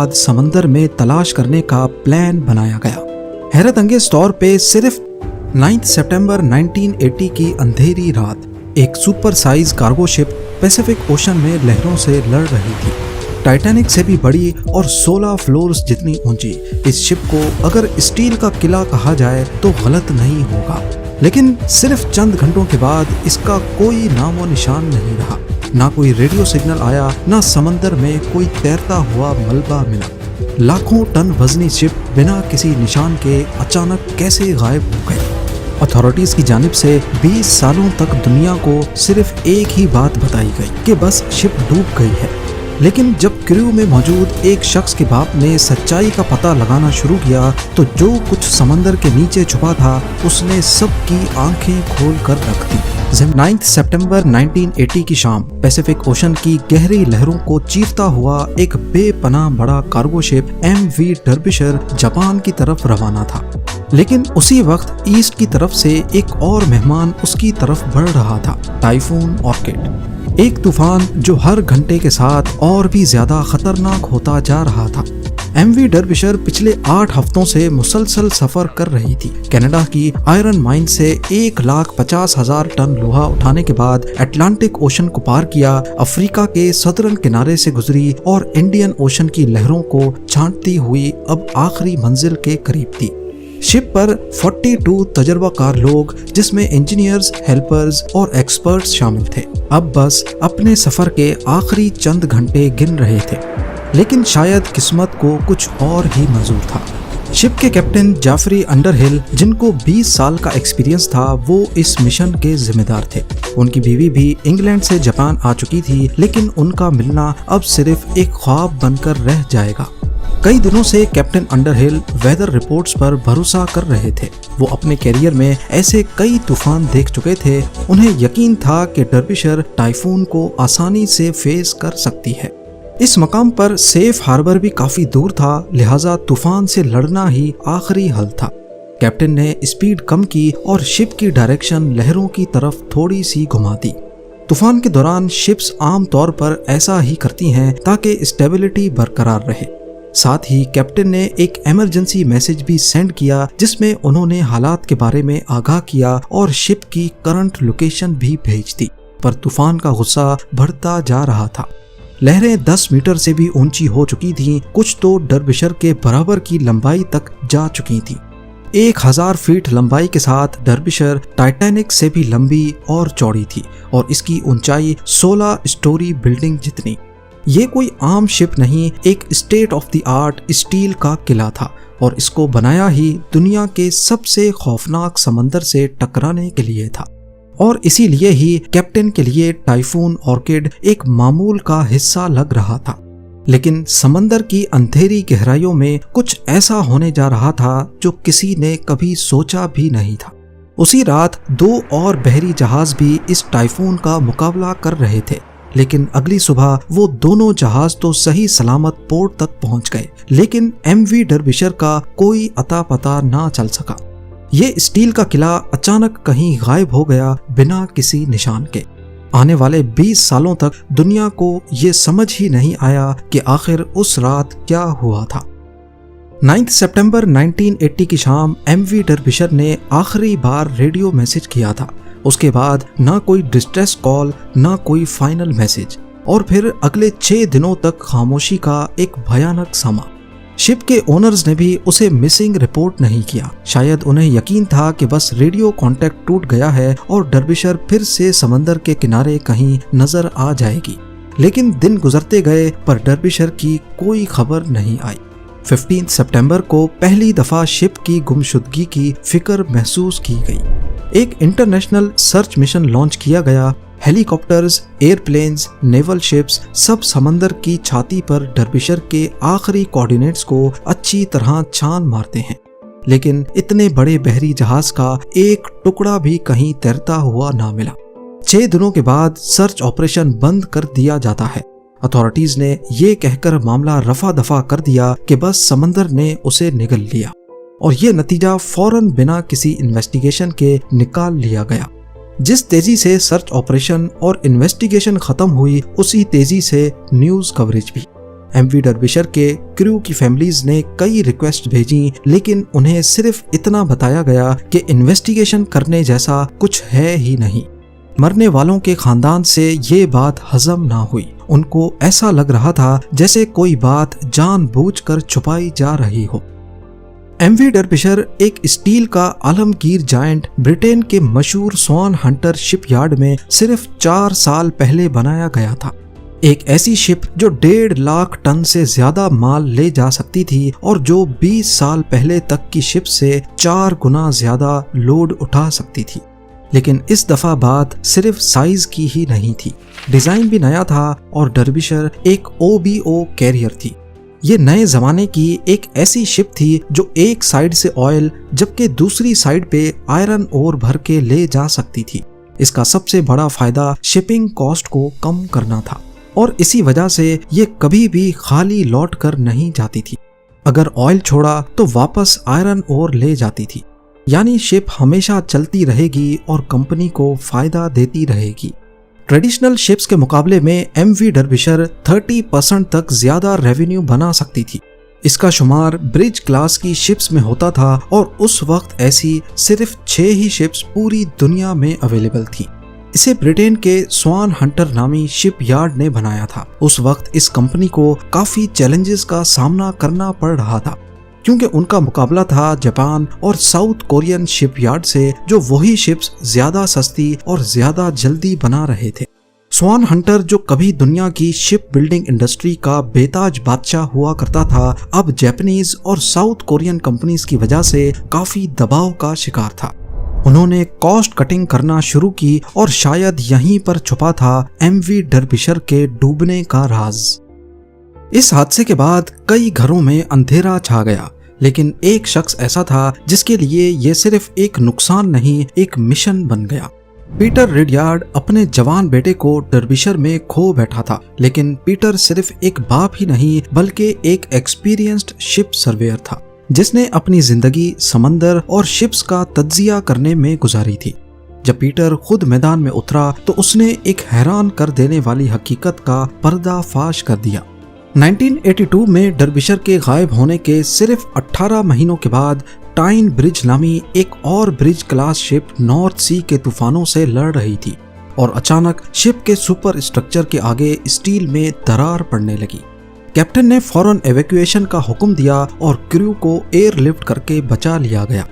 बाद समंदर में तलाश करने का प्लान बनाया गया। हैरत अंगेज तौर पे सिर्फ 9 सितंबर 1980 की अंधेरी रात एक super size cargo ship Pacific ocean में लहरों से लड़ रही थी। टाइटैनिक से भी बड़ी और 16 फ्लोर्स जितनी ऊंची इस शिप को अगर स्टील का किला कहा जाए तो गलत नहीं होगा। लेकिन सिर्फ चंद घंटों के बाद इसका कोई नामो निशान नहीं रहा। ना कोई रेडियो सिग्नल आया, ना समंदर में कोई तैरता हुआ मलबा मिला। लाखों टन वजनी शिप बिना किसी निशान के अचानक कैसे गायब हो गई। अथॉरिटीज की जानिब से 20 सालों तक दुनिया को सिर्फ एक ही बात बताई गई कि बस शिप डूब गई है। लेकिन जब क्रू में मौजूद एक शख्स के बाप ने सच्चाई का पता लगाना शुरू किया तो जो कुछ समंदर के नीचे छुपा था उसने सबकी आंखें खोल कर रख दी। 9 सितंबर 1980 की शाम पैसिफिक ओशन की गहरी लहरों को चीरता हुआ एक बेपनाह बड़ा कार्गो शिप MV डर्बिशर जापान की तरफ रवाना था। लेकिन उसी वक्त ईस्ट की तरफ से एक और मेहमान उसकी तरफ बढ़ रहा था, टाइफून ऑर्किड। एक तूफान जो हर घंटे के साथ और भी ज्यादा खतरनाक होता जा रहा था। MV डर्बिशर पिछले 8 हफ्तों से मुसलसल सफर कर रही थी। कनाडा की आयरन माइन से 1,50,000 टन लोहा उठाने के बाद अटलांटिक ओशन को पार किया, अफ्रीका के सदर्न किनारे से गुजरी और इंडियन ओशन की लहरों को छांटती हुई अब आखिरी मंजिल के करीब थी। शिप पर 42 तजर्बाकार लोग जिसमें इंजीनियर्स, हेल्पर्स और एक्सपर्ट्स शामिल थे अब बस अपने सफर के आखिरी चंद घंटे गिन रहे थे। लेकिन शायद किस्मत को कुछ और ही मंजूर था। शिप के कैप्टन जाफरी अंडरहिल, जिनको 20 साल का एक्सपीरियंस था, वो इस मिशन के जिम्मेदार थे। उनकी बीवी भी इंग्लैंड से जापान आ चुकी थी, लेकिन उनका मिलना अब सिर्फ एक ख्वाब बनकर रह जाएगा। कई दिनों से कैप्टन अंडरहिल वेदर रिपोर्ट्स पर भरोसा कर रहे थे। वो अपने कैरियर में ऐसे कई तूफान देख चुके थे। उन्हें यकीन था कि डर्बिशर टाइफून को आसानी से फेस कर सकती है। इस मकाम पर सेफ हार्बर भी काफी दूर था, लिहाजा तूफान से लड़ना ही आखिरी हल था। कैप्टन ने स्पीड कम की और शिप की डायरेक्शन लहरों की तरफ थोड़ी सी घुमा दी। तूफान के दौरान शिप्स आम तौर पर ऐसा ही करती हैं ताकि स्टेबिलिटी बरकरार रहे। साथ ही कैप्टन ने एक इमरजेंसी मैसेज भी सेंड किया जिसमें उन्होंने हालात के बारे में आगाह किया और शिप की करंट लोकेशन भी भेज दी। पर तूफान का गुस्सा बढ़ता जा रहा था। लहरें 10 मीटर से भी ऊंची हो चुकी थीं, कुछ तो डर्बिशर के बराबर की लंबाई तक जा चुकी थीं। 1000 फीट लंबाई के साथ डर्बिशर टाइटैनिक से भी लंबी और चौड़ी थी और इसकी ऊंचाई 16 स्टोरी बिल्डिंग जितनी। ये कोई आम शिप नहीं, एक state of the art steel का किला था और इसको बनाया ही दुनिया के सबसे खौफनाक समंदर से टकराने के लिए था। और इसीलिए ही कैप्टन के लिए टाइफून ऑर्किड एक मामूल का हिस्सा लग रहा था। लेकिन समंदर की अंधेरी गहराइयों में कुछ ऐसा होने जा रहा था जो किसी ने कभी सोचा भी नहीं था। उसी रात 2 और बहरी जहाज भी इस टाइफून का मुकाबला कर रहे थे। लेकिन अगली सुबह वो दोनों जहाज तो सही सलामत पोर्ट तक पहुंच गए, लेकिन MV डर्बिशर का कोई अता पता ना चल सका। ये स्टील का किला अचानक कहीं गायब हो गया बिना किसी निशान के। आने वाले 20 सालों तक दुनिया को ये समझ ही नहीं आया कि आखिर उस रात क्या हुआ था। 9 सितंबर 1980 की शाम MV डर्बिशर ने आखिरी बार रेडियो मैसेज किया था। उसके बाद ना कोई डिस्ट्रेस कॉल, ना कोई फाइनल मैसेज, और फिर अगले 6 दिनों तक खामोशी का एक भयानक समा। शिप के ओनर्स ने भी उसे मिसिंग रिपोर्ट नहीं किया। शायद उन्हें यकीन था कि बस रेडियो कांटेक्ट टूट गया है और डर्बिशर फिर से समंदर के किनारे कहीं नजर आ जाएगी। लेकिन दिन गुजरते गए पर डर्बिशर की कोई खबर नहीं आई। 15 सितंबर को पहली दफा शिप की गुमशुदगी की फिक्र महसूस की गई। एक इंटरनेशनल सर्च मिशन लॉन्च किया गया। हेलीकॉप्टर्स, एयरप्लेन्स, नेवल शिप्स सब समंदर की छाती पर डर्बिशर के आखिरी कोऑर्डिनेट्स को अच्छी तरह छान मारते हैं, लेकिन इतने बड़े बहरी जहाज का एक टुकड़ा भी कहीं तैरता हुआ ना मिला। 6 दिनों के बाद सर्च ऑपरेशन बंद कर दिया जाता है। अथॉरिटीज ने ये कहकर मामला रफा दफा कर दिया कि बस समंदर ने उसे निगल लिया, और ये नतीजा फौरन बिना किसी इन्वेस्टिगेशन के निकाल लिया गया। जिस तेजी से सर्च ऑपरेशन और इन्वेस्टिगेशन खत्म हुई, उसी तेजी से न्यूज कवरेज भी। MV डर्बिशर के क्रू की फैमिलीज ने कई रिक्वेस्ट भेजी, लेकिन उन्हें सिर्फ इतना बताया गया कि इन्वेस्टिगेशन करने जैसा कुछ है ही नहीं। मरने वालों के खानदान से ये बात हजम ना हुई। उनको ऐसा लग रहा था जैसे कोई बात जानबूझकर छुपाई जा रही हो। MV डर्बिशर एक स्टील का आलमगीर जायंट ब्रिटेन के मशहूर स्वान हंटर शिपयार्ड में सिर्फ 4 साल पहले बनाया गया था। एक ऐसी शिप जो 1.5 लाख टन से ज्यादा माल ले जा सकती थी और जो 20 साल पहले तक की शिप से 4 गुना ज्यादा लोड उठा सकती थी। लेकिन इस दफा बात सिर्फ साइज की ही नहीं थी, डिजाइन भी नया था और डर्बिशर एक OBO कैरियर थी। ये नए जमाने की एक ऐसी शिप थी जो एक साइड से ऑयल जबकि दूसरी साइड पे आयरन ओर भर के ले जा सकती थी। इसका सबसे बड़ा फायदा शिपिंग कॉस्ट को कम करना था और इसी वजह से ये कभी भी खाली लौट कर नहीं जाती थी। अगर ऑयल छोड़ा तो वापस आयरन ओर ले जाती थी, यानी शिप हमेशा चलती रहेगी और कंपनी को फायदा देती रहेगी। ट्रेडिशनल शिप्स के मुकाबले में MV डर्बिशर 30% तक ज्यादा रेवेन्यू बना सकती थी। इसका शुमार ब्रिज क्लास की शिप्स में होता था और उस वक्त ऐसी सिर्फ 6 ही शिप्स पूरी दुनिया में अवेलेबल थी। इसे ब्रिटेन के स्वान हंटर नामी शिपयार्ड ने बनाया था। उस वक्त इस कंपनी को काफी चैलेंजेस का सामना करना पड़ रहा था, क्योंकि उनका मुकाबला था जापान और साउथ कोरियन शिपयार्ड से, जो वही शिप्स ज्यादा सस्ती और ज्यादा जल्दी बना रहे थे। स्वान हंटर जो कभी दुनिया की शिप बिल्डिंग इंडस्ट्री का बेताज बादशाह हुआ करता था, अब जापानीज और साउथ कोरियन कंपनीज की वजह से काफी दबाव का शिकार था। उन्होंने कॉस्ट कटिंग करना शुरू की और शायद यहीं पर छुपा था MV डर्बिशर के डूबने का राज। इस हादसे के बाद कई घरों में अंधेरा छा गया, लेकिन एक शख्स ऐसा था जिसके लिए ये सिर्फ एक नुकसान नहीं, एक मिशन बन गया। पीटर रिडयार्ड अपने जवान बेटे को डर्बिशर में खो बैठा था, लेकिन पीटर सिर्फ एक बाप ही नहीं बल्कि एक एक्सपीरियंस्ड शिप सर्वेयर था, जिसने अपनी जिंदगी समंदर और शिप्स का तज्जिया करने में गुजारी थी। जब पीटर खुद मैदान में उतरा तो उसने एक हैरान कर देने वाली हकीकत का पर्दाफाश कर दिया। 1982 में डर्बिशर के गायब होने के सिर्फ 18 महीनों के बाद टाइन ब्रिज नामी एक और ब्रिज क्लास शिप नॉर्थ सी के तूफानों से लड़ रही थी और अचानक शिप के सुपर स्ट्रक्चर के आगे स्टील में दरार पड़ने लगी। कैप्टन ने फौरन एवैक्यूएशन का हुक्म दिया और क्रू को एयरलिफ्ट करके बचा लिया गया।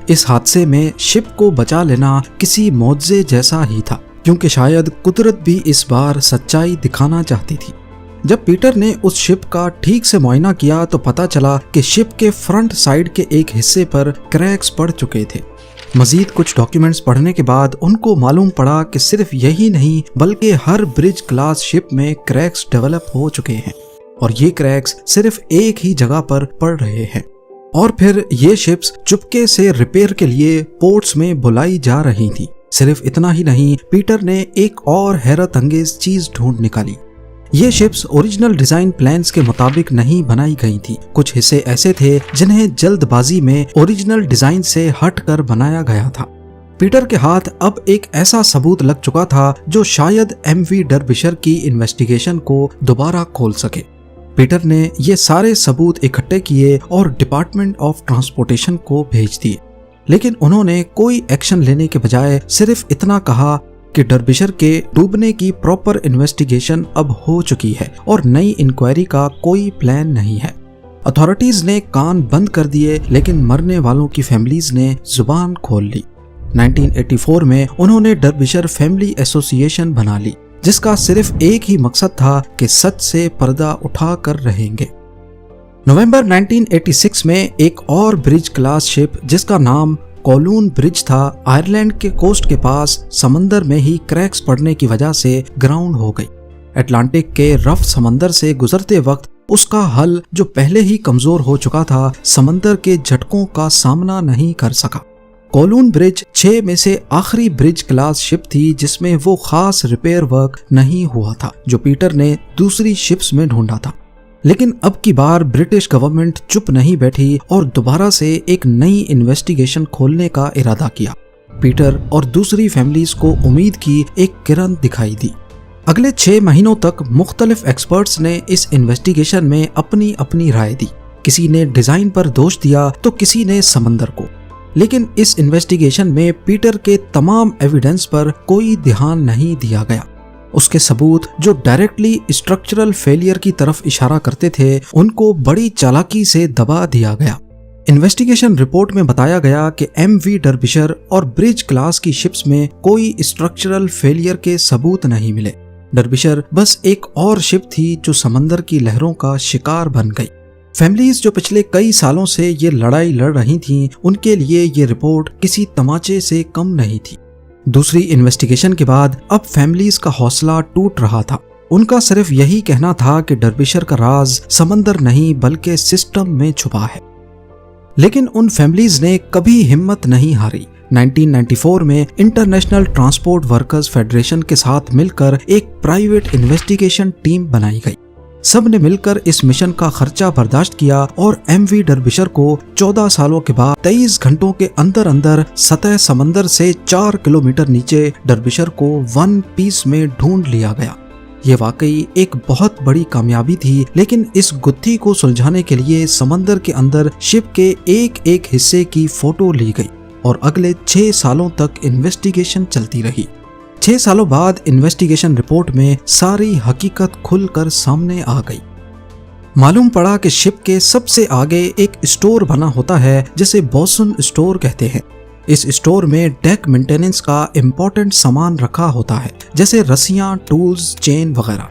इस हादसे में शिप को बचा लेना किसी मौजज़े जैसा ही था, क्योंकि शायद कुदरत भी इस बार सच्चाई दिखाना चाहती थी। जब पीटर ने उस शिप का ठीक से मुआयना किया तो पता चला कि शिप के फ्रंट साइड के एक हिस्से पर क्रैक्स पड़ चुके थे। मजीद कुछ डॉक्यूमेंट्स पढ़ने के बाद उनको मालूम पड़ा कि सिर्फ यही नहीं बल्कि हर ब्रिज क्लास शिप में क्रैक्स डेवलप हो चुके हैं और ये क्रैक्स सिर्फ एक ही जगह पर पड़ रहे हैं। और फिर ये शिप्स चुपके से रिपेयर के लिए पोर्ट्स में बुलाई जा रही थी। सिर्फ इतना ही नहीं, पीटर ने एक और हैरत अंगेज चीज ढूंढ निकाली। ये शिप्स ओरिजिनल डिजाइन प्लान्स के मुताबिक नहीं बनाई गई थी। कुछ हिस्से ऐसे थे जिन्हें जल्दबाजी में ओरिजिनल डिजाइन से हटकर बनाया गया था। पीटर के हाथ अब एक ऐसा सबूत लग चुका था जो शायद MV डर्बिशर की इन्वेस्टिगेशन को दोबारा खोल सके। पीटर ने ये सारे सबूत इकट्ठे किए और डिपार्टमेंट ऑफ ट्रांसपोर्टेशन को भेज दिए, लेकिन उन्होंने कोई एक्शन लेने के बजाय सिर्फ इतना कहा कि डर्बिशर के डूबने की प्रॉपर इन्वेस्टिगेशन अब हो चुकी है और नई इंक्वायरी का कोई प्लान नहीं है। अथॉरिटीज ने कान बंद कर दिए, लेकिन मरने वालों की फैमिलीज ने जुबान खोल ली। 1984 में उन्होंने डर्बिशर फैमिली एसोसिएशन बना ली, जिसका सिर्फ एक ही मकसद था कि सच से पर्दा उठा कर रहेंगे। नवंबर 1986 में एक और ब्रिज क्लास शिप जिसका नाम कोलून ब्रिज था, आयरलैंड के कोस्ट के पास समंदर में ही क्रैक्स पड़ने की वजह से ग्राउंड हो गई। अटलांटिक के रफ समंदर से गुजरते वक्त उसका हल जो पहले ही कमजोर हो चुका था, समंदर के झटकों का सामना नहीं कर सका। कोलून ब्रिज 6 में से आखिरी ब्रिज क्लास शिप थी जिसमें वो खास रिपेयर वर्क नहीं हुआ था जो पीटर ने दूसरी शिप्स में ढूंढा था। लेकिन अब की बार ब्रिटिश गवर्नमेंट चुप नहीं बैठी और दोबारा से एक नई इन्वेस्टिगेशन खोलने का इरादा किया। पीटर और दूसरी फैमिलीज को उम्मीद की एक किरण दिखाई दी। اگلے 6 مہینوں تک مختلف ایکسپرٹس نے اس انویسٹیگیشن میں اپنی اپنی رائے دی. کسی نے ڈیزائن پر دوش دیا تو کسی نے سمندر کو. لیکن اس انویسٹیگیشن میں پیٹر کے تمام ایویڈنس پر کوئی دھیان نہیں دیا گیا. اس کے ثبوت جو ڈائریکٹلی اسٹرکچرل فیلئر کی طرف اشارہ کرتے تھے ان کو بڑی چالاکی سے دبا دیا گیا. انویسٹیگیشن رپورٹ میں بتایا گیا کہ ایم وی ڈربشر اور برج کلاس کی شپس میں کوئی اسٹرکچرل فیلئر کے ثبوت نہیں ملے. ڈربشر بس ایک اور شپ تھی جو سمندر کی لہروں کا شکار بن گئی. فیملیز جو پچھلے کئی سالوں سے یہ لڑائی لڑ رہی تھیں ان کے لیے یہ رپورٹ کسی تماچے سے کم نہیں تھی. دوسری انویسٹیگیشن کے بعد اب فیملیز کا حوصلہ ٹوٹ رہا تھا. ان کا صرف یہی کہنا تھا کہ ڈربشر کا راز سمندر نہیں بلکہ سسٹم میں چھپا ہے. لیکن ان فیملیز نے کبھی ہمت نہیں ہاری. 1994 میں انٹرنیشنل ٹرانسپورٹ ورکرز فیڈریشن کے ساتھ مل کر ایک پرائیویٹ انویسٹیگیشن ٹیم بنائی گئی. سب نے مل کر اس مشن کا خرچہ برداشت کیا اور ایم وی ڈربشر کو 14 سالوں کے بعد 23 گھنٹوں کے اندر سطح سمندر سے 4 کلومیٹر نیچے ڈربشر کو 1 پیس میں ڈھونڈ لیا گیا. یہ واقعی ایک بہت بڑی کامیابی تھی. لیکن اس گتھی کو سلجھانے کے لیے سمندر کے اندر شپ کے ایک ایک حصے کی فوٹو لی گئی اور اگلے 6 سالوں تک انویسٹیگیشن چلتی رہی. 6 سالوں بعد انویسٹیگیشن رپورٹ میں ساری حقیقت کھل کر سامنے آ گئی. معلوم پڑا کہ شپ کے سب سے آگے ایک اسٹور بنا ہوتا ہے جسے بوسن اسٹور کہتے ہیں. اس اسٹور میں ڈیک مینٹیننس کا امپورٹنٹ سامان رکھا ہوتا ہے جیسے رسیاں، ٹولز، چین وغیرہ.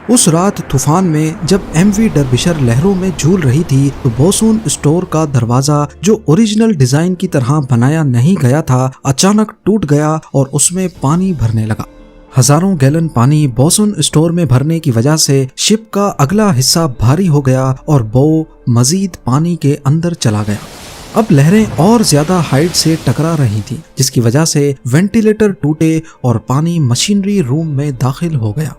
اس رات طوفان میں جب ایم وی ڈربشر لہروں میں جھول رہی تھی تو بوسون اسٹور کا دروازہ جو اوریجنل ڈیزائن کی طرح بنایا نہیں گیا تھا اچانک ٹوٹ گیا اور اس میں پانی بھرنے لگا. ہزاروں گیلن پانی بوسون اسٹور میں بھرنے کی وجہ سے شپ کا اگلا حصہ بھاری ہو گیا اور بو مزید پانی کے اندر چلا گیا. اب لہریں اور زیادہ ہائٹ سے ٹکرا رہی تھی جس کی وجہ سے وینٹیلیٹر ٹوٹے اور پانی مشینری روم میں داخل ہو گیا.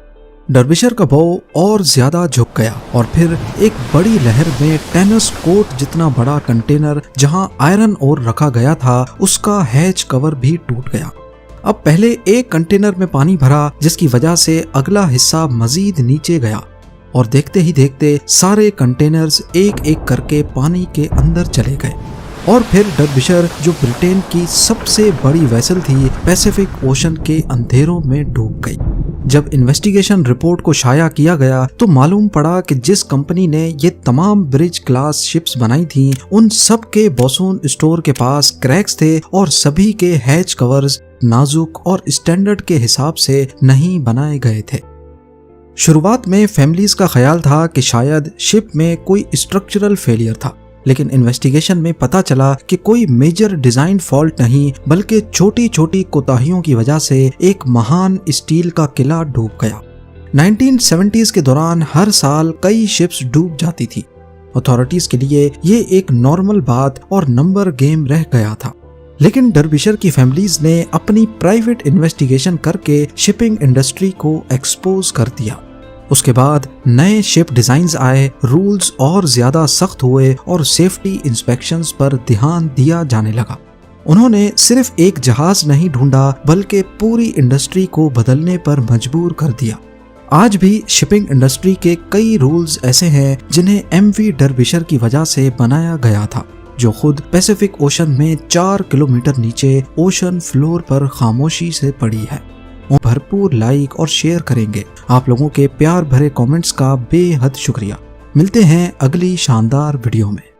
ڈربشر کا بو اور زیادہ جھک گیا اور پھر ایک بڑی لہر میں ٹینس کورٹ جتنا بڑا کنٹینر جہاں آئرن اور رکھا گیا تھا اس کا ہیچ کور بھی ٹوٹ گیا. اب پہلے ایک کنٹینر میں پانی بھرا جس کی وجہ سے اگلا حصہ مزید نیچے گیا اور دیکھتے ہی دیکھتے سارے کنٹینرز ایک ایک کر کے پانی کے اندر چلے گئے. اور پھر ڈربشر جو برٹین کی سب سے بڑی ویسل تھی پیسیفک اوشن کے اندھیروں میں ڈوب گئی. جب انویسٹیگیشن رپورٹ کو شائع کیا گیا تو معلوم پڑا کہ جس کمپنی نے یہ تمام برج کلاس شپس بنائی تھیں ان سب کے بوسون اسٹور کے پاس کریکس تھے اور سبھی کے ہیچ کورز نازک اور اسٹینڈرڈ کے حساب سے نہیں بنائے گئے تھے. شروعات میں فیملیز کا خیال تھا کہ شاید شپ میں کوئی اسٹرکچرل فیلئر تھا لیکن انویسٹیگیشن میں پتا چلا کہ کوئی میجر ڈیزائن فالٹ نہیں بلکہ چھوٹی چھوٹی کوتاہیوں کی وجہ سے ایک مہان اسٹیل کا قلعہ ڈوب گیا. 1970s کے دوران ہر سال کئی شپس ڈوب جاتی تھی. اتھارٹیز کے لیے یہ ایک نارمل بات اور نمبر گیم رہ گیا تھا. لیکن ڈربشر کی فیملیز نے اپنی پرائیویٹ انویسٹیگیشن کر کے شپنگ انڈسٹری کو ایکسپوز کر دیا. اس کے بعد نئے شپ ڈیزائنز آئے، رولز اور زیادہ سخت ہوئے اور سیفٹی انسپیکشنز پر دھیان دیا جانے لگا. انہوں نے صرف ایک جہاز نہیں ڈھونڈا بلکہ پوری انڈسٹری کو بدلنے پر مجبور کر دیا. آج بھی شپنگ انڈسٹری کے کئی رولز ایسے ہیں جنہیں ایم وی ڈربشر کی وجہ سے بنایا گیا تھا جو خود پیسیفک اوشن میں 4 کلومیٹر نیچے اوشن فلور پر خاموشی سے پڑی ہے. وہ بھرپور لائک اور شیئر کریں گے. آپ لوگوں کے پیار بھرے کامنٹس کا بے حد شکریہ. ملتے ہیں اگلی شاندار ویڈیو میں.